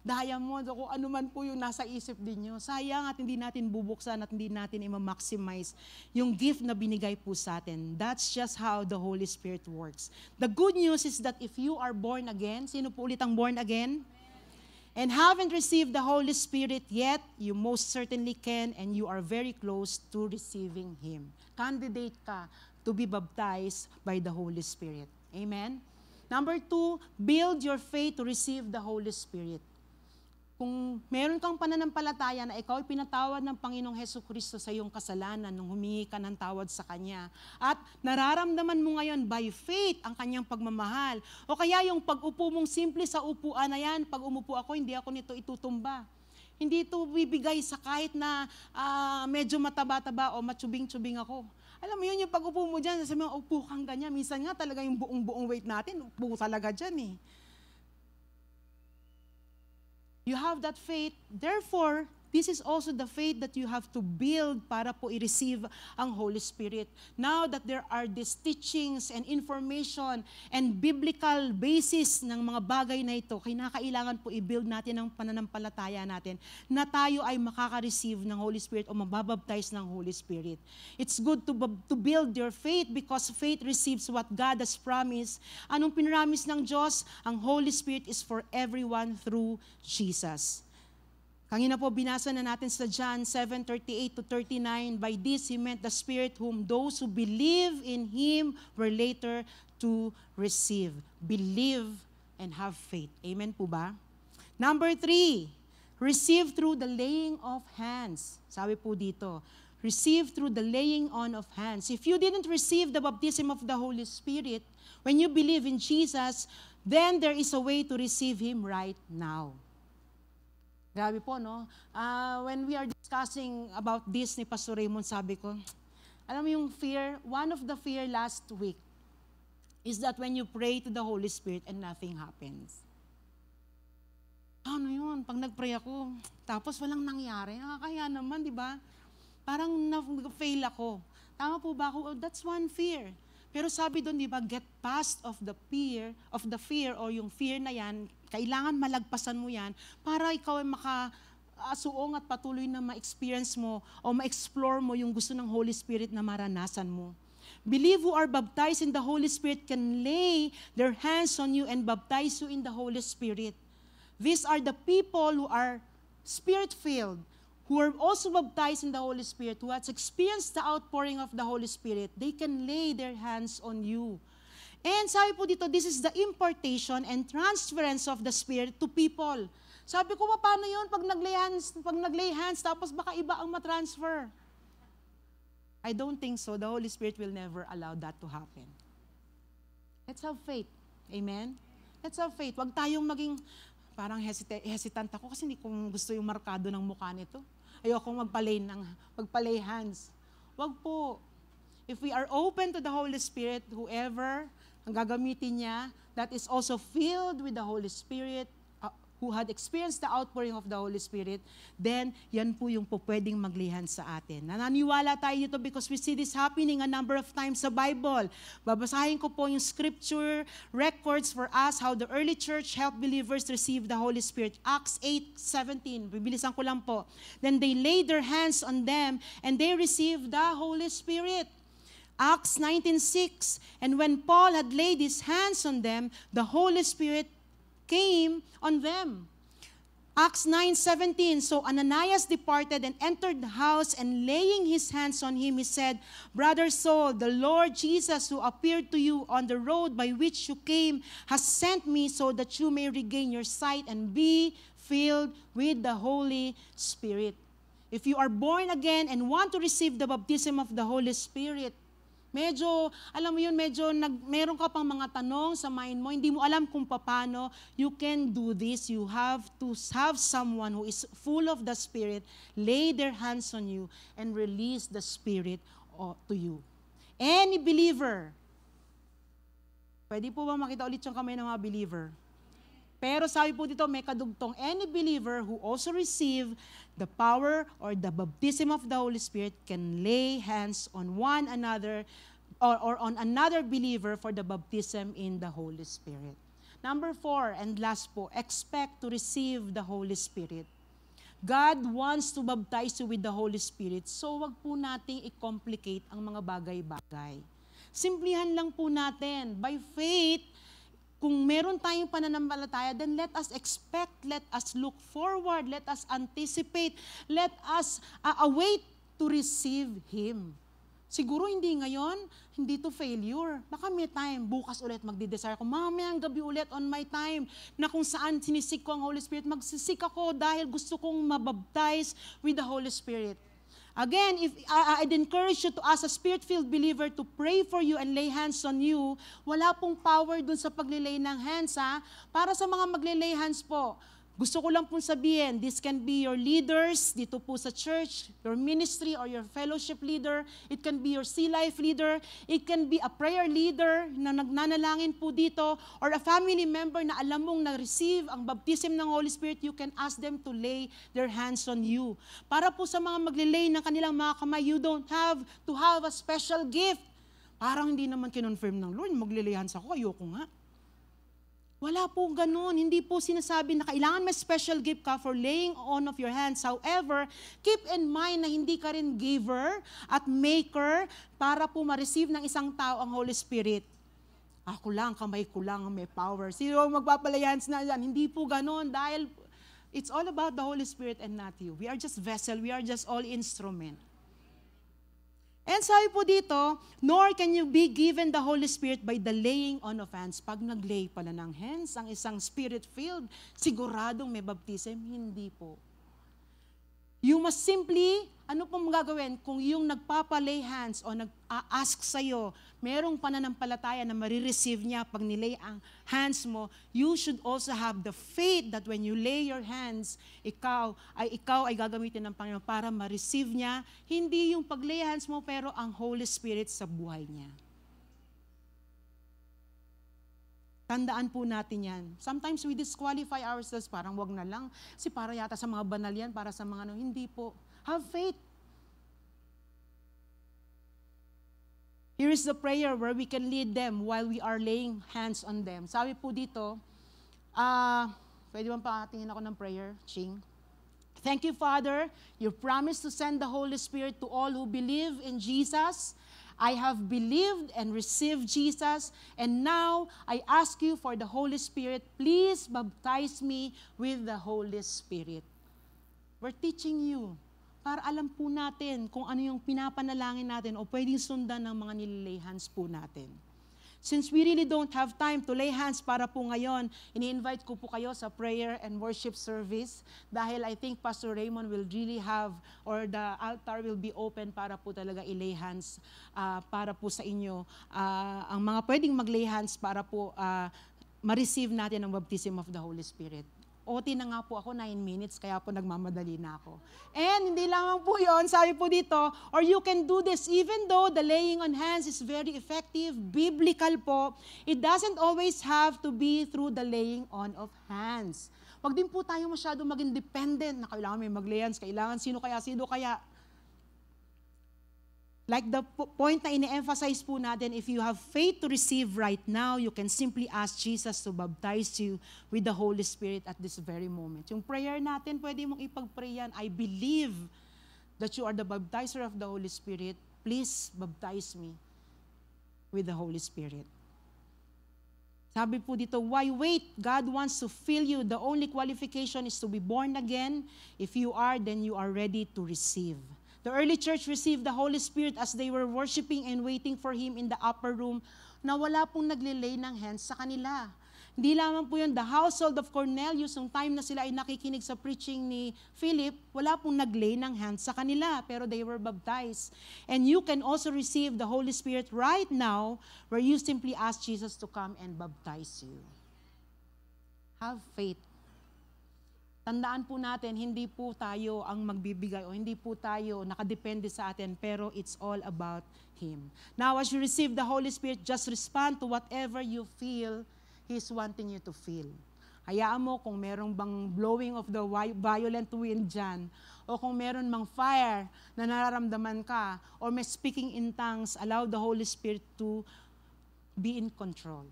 Diamond, o kung ano man po yung nasa isip din nyo, sayang at hindi natin bubuksan at hindi natin i-maximize yung gift na binigay po sa atin. That's just how the Holy Spirit works. The good news is that if you are born again, sino po ulit ang born again? And haven't received the Holy Spirit yet, you most certainly can, and you are very close to receiving Him. Candidate ka to be baptized by the Holy Spirit. Amen? Number 2, build your faith to receive the Holy Spirit. Kung meron kang pananampalataya na ikaw ay pinatawad ng Panginoong Hesukristo sa iyong kasalanan nung humingi ka ng tawad sa Kanya, at nararamdaman mo ngayon by faith ang Kanyang pagmamahal, o kaya yung pag-upo mong simple sa upuan na yan, pag umupo ako, hindi ako nito itutumba. Hindi ito bibigay sa kahit na medyo mataba-taba o matsubing-tsubing ako. Alam mo yun, yung pag-upo mo dyan, sabi mo, upo kang ganyan. Minsan nga talaga yung buong weight natin, upo talaga dyan eh. You have that faith. Therefore, this is also the faith that you have to build para po i-receive ang Holy Spirit. Now that there are these teachings and information and biblical basis ng mga bagay na ito, kinakailangan po i-build natin ang pananampalataya natin na tayo ay makaka-receive ng Holy Spirit o mababaptize ng Holy Spirit. It's good to build your faith because faith receives what God has promised. Anong pinramis ng Diyos? Ang Holy Spirit is for everyone through Jesus. Kanina po binasa na natin sa John 7:38-39, by this He meant the Spirit whom those who believe in Him were later to receive. Believe and have faith. Amen po ba? Number 3, receive through the laying of hands. Sabi po dito, receive through the laying on of hands. If you didn't receive the baptism of the Holy Spirit, when you believe in Jesus, then there is a way to receive Him right now. Grabe po, no? When we are discussing about this ni Pastor Raymond, sabi ko, alam mo yung fear, one of the fear last week is that when you pray to the Holy Spirit and nothing happens. Ano yun? Pag nag-pray ako, tapos walang nangyari, nakakaya naman, di ba? Parang na-fail ako. Tama po ba ako? Oh, that's one fear. Pero sabi doon, di ba, get past of the fear o yung fear na yan, kailangan malagpasan mo yan para ikaw ay makasuong at patuloy na ma-experience mo o ma-explore mo yung gusto ng Holy Spirit na maranasan mo. Believe who are baptized in the Holy Spirit can lay their hands on you and baptize you in the Holy Spirit. These are the people who are Spirit-filled, who are also baptized in the Holy Spirit, who has experienced the outpouring of the Holy Spirit. They can lay their hands on you. And sabi po dito, this is the impartation and transference of the Spirit to people. Sabi ko, paano yun pag naglay hands, tapos baka iba ang matransfer? I don't think so. The Holy Spirit will never allow that to happen. Let's have faith. Amen? Let's have faith. Huwag tayong maging, parang hesitant ako kasi hindi ko gusto yung markado ng mukha nito. Ayokong magpalay hands. Huwag po. If we are open to the Holy Spirit, whoever ang gagamitin niya, that is also filled with the Holy Spirit, who had experienced the outpouring of the Holy Spirit, then yan po yung po pwedeng maglihan sa atin. Nananiwala tayo dito because we see this happening a number of times sa Bible. Babasahin ko po yung scripture records for us how the early church helped believers receive the Holy Spirit. Acts 8:17, bibilisan ko lang po. Then they laid their hands on them and they received the Holy Spirit. Acts 19:6, and when Paul had laid his hands on them, the Holy Spirit came on them. Acts 9:17, so Ananias departed and entered the house, and laying his hands on him, he said, Brother Saul, the Lord Jesus who appeared to you on the road by which you came has sent me so that you may regain your sight and be filled with the Holy Spirit. If you are born again and want to receive the baptism of the Holy Spirit, medyo, alam mo yun, meron ka pang mga tanong sa mind mo, hindi mo alam kung paano, you can do this. You have to have someone who is full of the Spirit, lay their hands on you, and release the Spirit to you. Any believer, pwede po ba makita ulit yung kamay ng mga believer? Pero sabi po dito, may kadugtong, any believer who also receive the power or the baptism of the Holy Spirit can lay hands on one another or on another believer for the baptism in the Holy Spirit. Number 4, and last po, expect to receive the Holy Spirit. God wants to baptize you with the Holy Spirit, so wag po nating i-complicate ang mga bagay-bagay. Simplihan lang po natin. By faith, kung meron tayong pananampalataya, then let us expect, let us look forward, let us anticipate, let us await to receive Him. Siguro hindi ngayon, hindi to failure. Baka may time, bukas ulit magdi-desire ko, mamayang gabi ulit on my time, na kung saan sinisik ko ang Holy Spirit, magsisik ako dahil gusto kong mabaptize with the Holy Spirit. Again, if I'd encourage you to ask a Spirit-filled believer to pray for you and lay hands on you, wala pong power dun sa paglilay ng hands, ha? Para sa mga maglilay hands po, gusto ko lang pong sabihin, this can be your leaders dito po sa church, your ministry or your fellowship leader. It can be your Sea Life leader. It can be a prayer leader na nagnanalangin po dito, or a family member na alam mong na-receive ang baptism ng Holy Spirit. You can ask them to lay their hands on you. Para po sa mga maglilay ng kanilang mga kamay, you don't have to have a special gift. Parang hindi naman kinonfirm ng Lord, maglilay hands ako, ayoko nga. Wala po ganun. Hindi po sinasabi na kailangan may special gift ka for laying on of your hands. However, keep in mind na hindi ka rin giver at maker para po ma-receive ng isang tao ang Holy Spirit. Ako lang, kamay ko lang may power. Sino magpapalay hands na yan? Hindi po ganun dahil it's all about the Holy Spirit and not you. We are just vessel. We are just all instrument. And sabi po dito, nor can you be given the Holy Spirit by the laying on of hands. Pag nag-lay pala ng hands, ang isang Spirit-filled, siguradong may baptism? Hindi po. You must simply, ano pong magagawin? Kung yung nagpapalay hands o nag-ask sa'yo, merong pananampalataya na marireceive niya pag nilay ang hands mo, you should also have the faith that when you lay your hands, ikaw ay gagamitin ng Panginoon para ma-receive niya. Hindi yung pag-lay hands mo, pero ang Holy Spirit sa buhay niya. Tandaan po natin yan. Sometimes we disqualify ourselves, parang wag na lang. Kasi para yata sa mga banal yan, para sa mga hindi po. Have faith. Here is the prayer where we can lead them while we are laying hands on them. Sabi po dito, pwede bang patingin ako ng prayer, Ching? Thank you, Father. You promised to send the Holy Spirit to all who believe in Jesus. I have believed and received Jesus, and now I ask you for the Holy Spirit. Please baptize me with the Holy Spirit. We're teaching you para alam po natin kung ano yung pinapanalangin natin o pwedeng sundan ng mga nililay hands po natin. Since we really don't have time to lay hands para po ngayon, ini-invite ko po kayo sa prayer and worship service dahil I think Pastor Raymond will really have, or the altar will be open para po talaga i-lay hands para po sa inyo. Ang mga pwedeng mag-lay hands para po ma-receive natin ang baptism of the Holy Spirit. OT na nga po ako, 9 minutes, kaya po nagmamadali na ako. And hindi lamang po yun, sabi po dito, or you can do this even though the laying on hands is very effective, biblical po, it doesn't always have to be through the laying on of hands. Wag din po tayo masyado maging dependent na kailangan may mag-lay hands, kailangan sino kaya. Like the point na ine-emphasize po natin, if you have faith to receive right now, you can simply ask Jesus to baptize you with the Holy Spirit at this very moment. Yung prayer natin, pwede mong ipag-pray yan. I believe that you are the baptizer of the Holy Spirit. Please baptize me with the Holy Spirit. Sabi po dito, why wait? God wants to fill you. The only qualification is to be born again. If you are, then you are ready to receive. The early church received the Holy Spirit as they were worshiping and waiting for Him in the upper room na wala pong naglilay ng hands sa kanila. Hindi lamang po yun, the household of Cornelius, nung time na sila ay nakikinig sa preaching ni Philip, wala pong naglay ng hands sa kanila, pero they were baptized. And you can also receive the Holy Spirit right now, where you simply ask Jesus to come and baptize you. Have faith. Tandaan po natin, hindi po tayo ang magbibigay o hindi po tayo nakadepende sa atin, pero it's all about Him. Now, as you receive the Holy Spirit, just respond to whatever you feel He's wanting you to feel. Hayaan mo kung merong bang blowing of the violent wind dyan, o kung meron mang fire na nararamdaman ka, or may speaking in tongues, allow the Holy Spirit to be in control.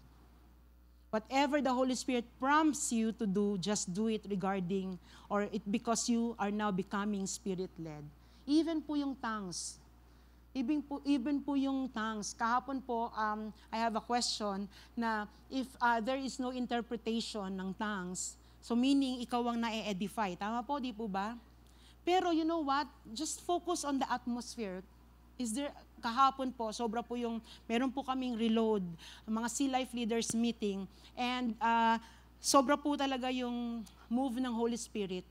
Whatever the Holy Spirit prompts you to do, just do it regarding, or it because you are now becoming Spirit-led. Even po yung tongues, even po yung tongues. Kahapon po, I have a question na if there is no interpretation ng tongues, so meaning ikaw ang na-edify. Tama po, di po ba? Pero you know what? Just focus on the atmosphere. Kahapon po, sobra po yung, meron po kaming reload, mga Sea Life Leaders meeting, and sobra po talaga yung move ng Holy Spirit.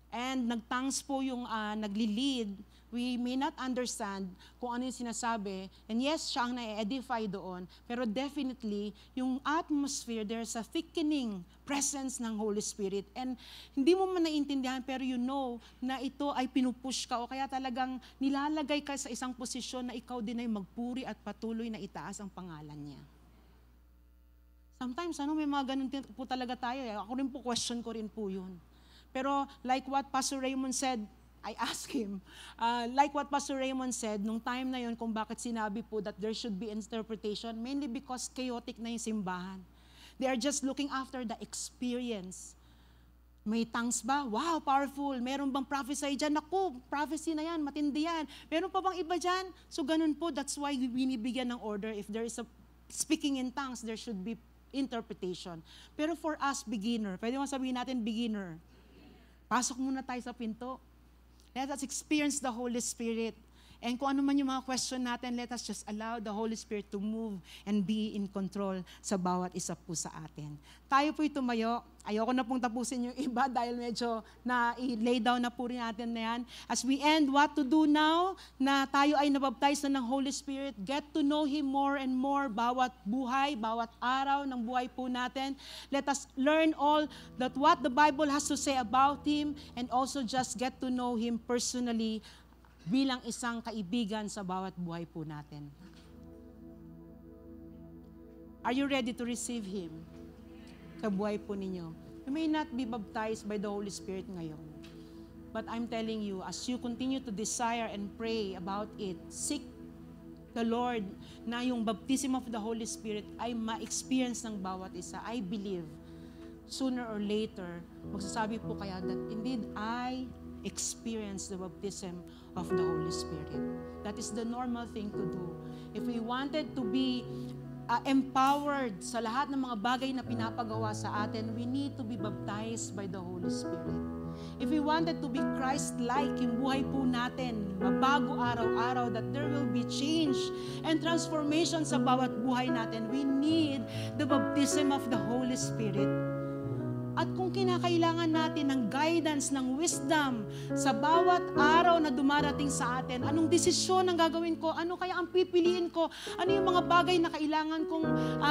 And nag-tongues po yung nagli-lead. We may not understand kung ano yung sinasabi. And yes, siya ang na-edify doon. Pero definitely, yung atmosphere, there's a thickening presence ng Holy Spirit. And hindi mo man naiintindihan, pero you know na ito ay pinupush ka o kaya talagang nilalagay ka sa isang posisyon na ikaw din ay magpuri at patuloy na itaas ang pangalan niya. Sometimes, may mga ganun po talaga tayo. Ako rin po, question ko rin po yun. Pero like what Pastor Raymond said, I asked him, like what Pastor Raymond said, nung time na yun, kung bakit sinabi po that there should be interpretation, mainly because chaotic na yung simbahan. They are just looking after the experience. May tongues ba? Wow, powerful. Meron bang prophesy dyan? Naku, prophecy na yan, matindi yan. Meron pa bang iba dyan? So ganun po, that's why binibigyan ng order. If there is a speaking in tongues, there should be interpretation. Pero for us, beginner, pwede mo sabihin natin beginner. Pasok muna tayo sa pinto. Let us experience the Holy Spirit. And kung ano man yung mga question natin, let us just allow the Holy Spirit to move and be in control sa bawat isa po sa atin. Tayo po'y tumayo. Ayoko na pong tapusin yung iba dahil medyo na-lay down na po rin natin na yan. As we end, what to do now na tayo ay nabaptize na ng Holy Spirit, get to know Him more and more bawat buhay, bawat araw ng buhay po natin. Let us learn all that what the Bible has to say about Him and also just get to know Him personally bilang isang kaibigan sa bawat buhay po natin. Are you ready to receive Him sa buhay po ninyo? You may not be baptized by the Holy Spirit ngayon. But I'm telling you, as you continue to desire and pray about it, seek the Lord na yung baptism of the Holy Spirit ay ma-experience ng bawat isa. I believe, sooner or later, magsasabi po kaya that indeed I experience the baptism of the Holy Spirit. That is the normal thing to do. If we wanted to be empowered sa lahat ng mga bagay na pinapagawa sa atin, we need to be baptized by the Holy Spirit. If we wanted to be Christ-like, yung buhay po natin, mabago araw-araw, that there will be change and transformation sa bawat buhay natin, we need the baptism of the Holy Spirit. At kung kinakailangan natin ng guidance, ng wisdom sa bawat araw na dumarating sa atin, anong desisyon ang gagawin ko? Ano kaya ang pipiliin ko? Ano yung mga bagay na kailangan kong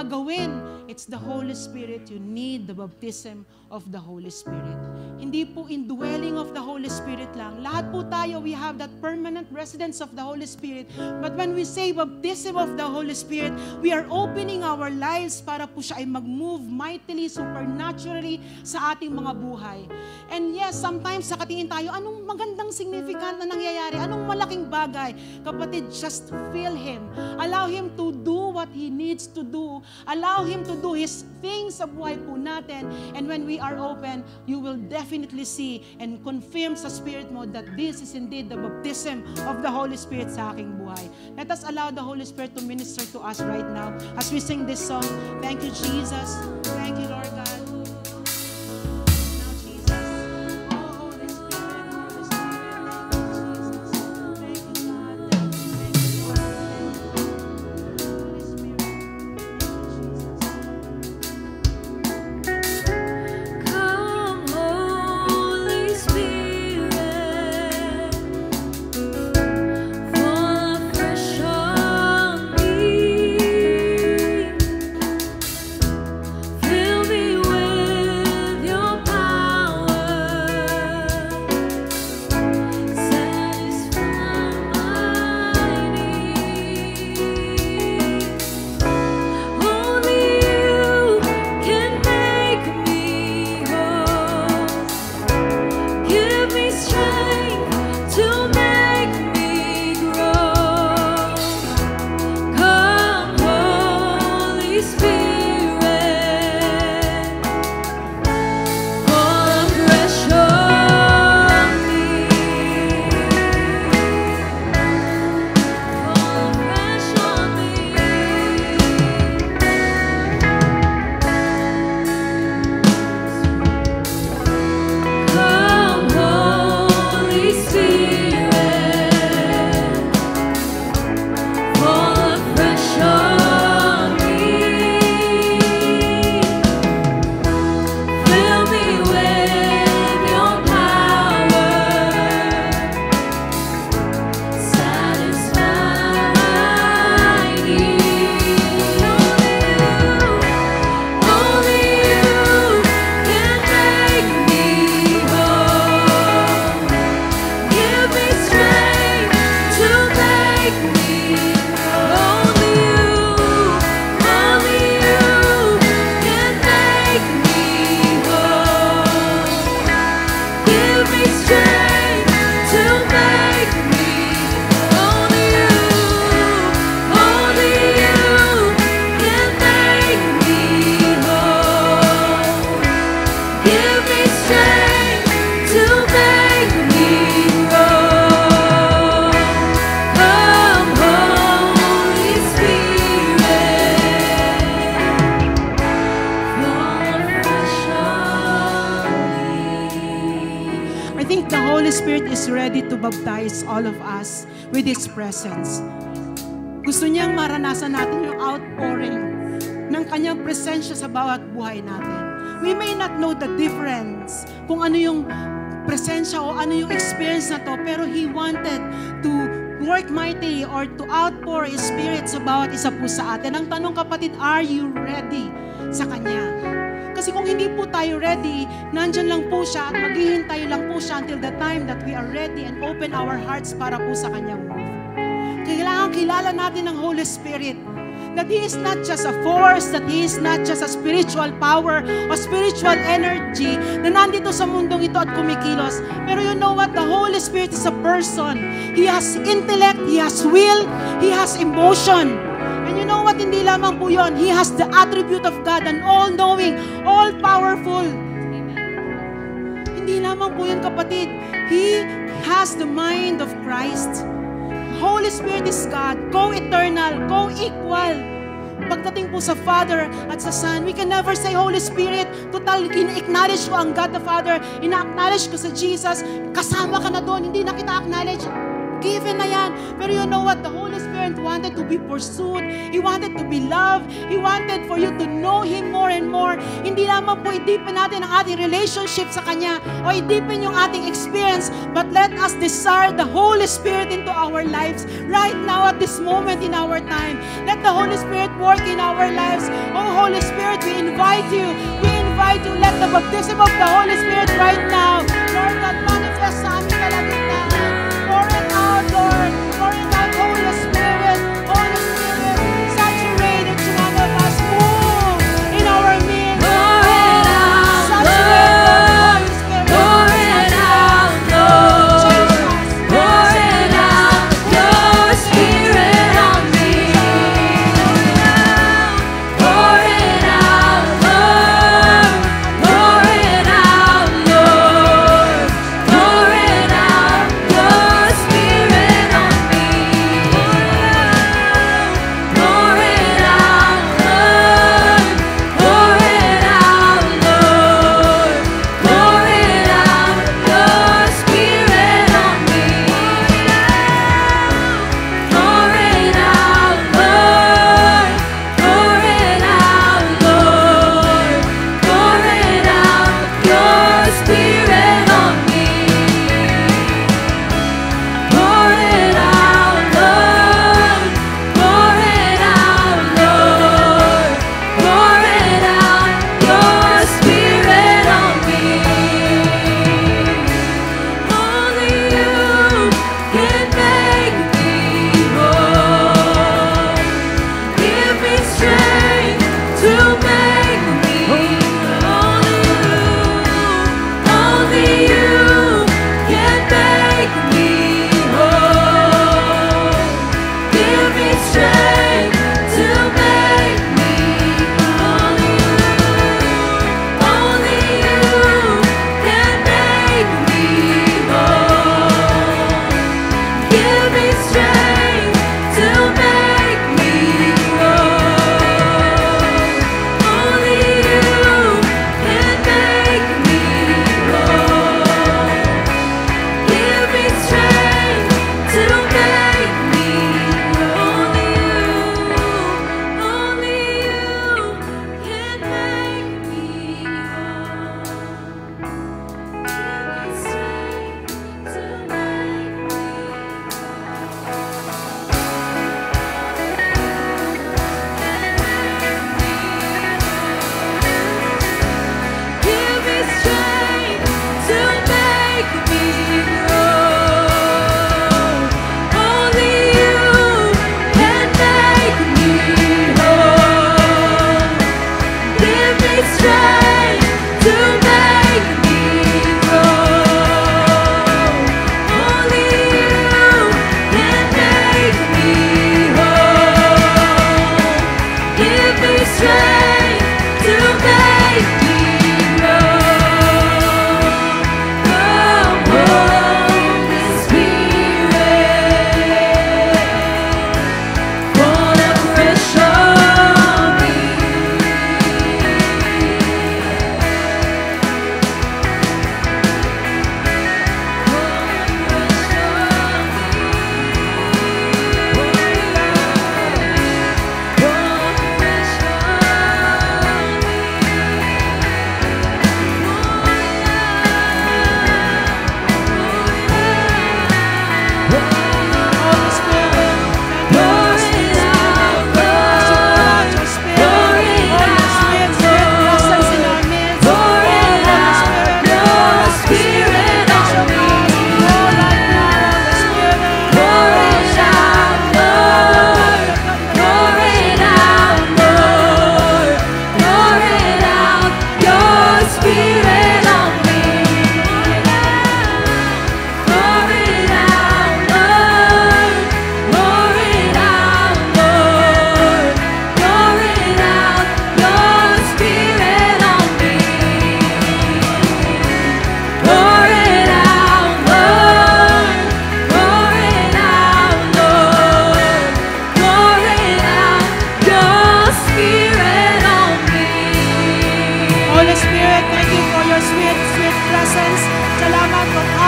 gawin? It's the Holy Spirit. You need the baptism of the Holy Spirit. Hindi po indwelling of the Holy Spirit lang. Lahat po tayo, we have that permanent residence of the Holy Spirit. But when we say baptism of the Holy Spirit, we are opening our lives para po siya ay mag-move mightily, supernaturally sa ating mga buhay. And yes, sometimes nakatingin tayo, anong magandang significant na nangyayari? Anong malaking bagay? Kapatid, just feel Him. Allow Him to do what He needs to do. Allow Him to do His things sa buhay po natin. And when we are open, you will definitely see and confirm sa spirit mo that this is indeed the baptism of the Holy Spirit sa aking buhay. Let us allow the Holy Spirit to minister to us right now as we sing this song. Thank you, Jesus. Thank you, Lord God. Baptize all of us with His presence. Gusto niyang maranasan natin yung outpouring ng kanyang presensya sa bawat buhay natin. We may not know the difference kung ano yung presensya o ano yung experience na to, pero He wanted to work mightily or to outpour His Spirit sa bawat isa po sa atin. Ang tanong, kapatid, are you ready sa Kanya? Kasi kung hindi po tayo ready, nandyan lang po siya at maghihintay lang po siya until the time that we are ready and open our hearts para po sa kanyang move. Kailangan kilala natin ang Holy Spirit. That He is not just a force, that He is not just a spiritual power or spiritual energy na nandito sa mundong ito at kumikilos. Pero you know what? The Holy Spirit is a person. He has intellect, He has will, He has emotion. And you know what? Hindi lamang po yun. He has the attribute of God, an all-knowing, all-powerful. Hindi lamang po yun, kapatid. He has the mind of Christ. Holy Spirit is God, co-eternal, co-equal. Pagdating po sa Father at sa Son, we can never say, Holy Spirit, total, ina-acknowledge ko ang God the Father, ina-acknowledge ko sa Jesus, kasama ka na doon, hindi na kita acknowledge. Given na yan. Pero you know what? The Holy Spirit wanted to be pursued. He wanted to be loved. He wanted for you to know Him more and more. Hindi lamang po i-deepen natin ang ating relationship sa Kanya o i-deepen yung ating experience, but let us desire the Holy Spirit into our lives right now at this moment in our time. Let the Holy Spirit work in our lives. Oh, Holy Spirit, we invite you. We invite you. Let the baptism of the Holy Spirit right now, Lord God, manifest sa aming kalagitnaan. Pour it out, Lord. Pour it out, Holy Spirit. Holy Spirit, saturate each one of us. Move in our midst. Pour it out, saturate,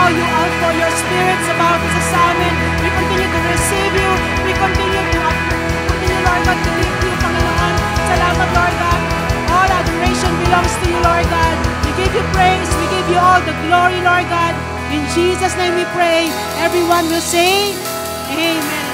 now you outpour your spirits about us sa amin. We continue to receive you. We continue, Lord God, to lift you, Panginoon. Salamat, Lord God. All adoration belongs to you, Lord God. We give you praise. We give you all the glory, Lord God. In Jesus' name we pray. Everyone will say, Amen.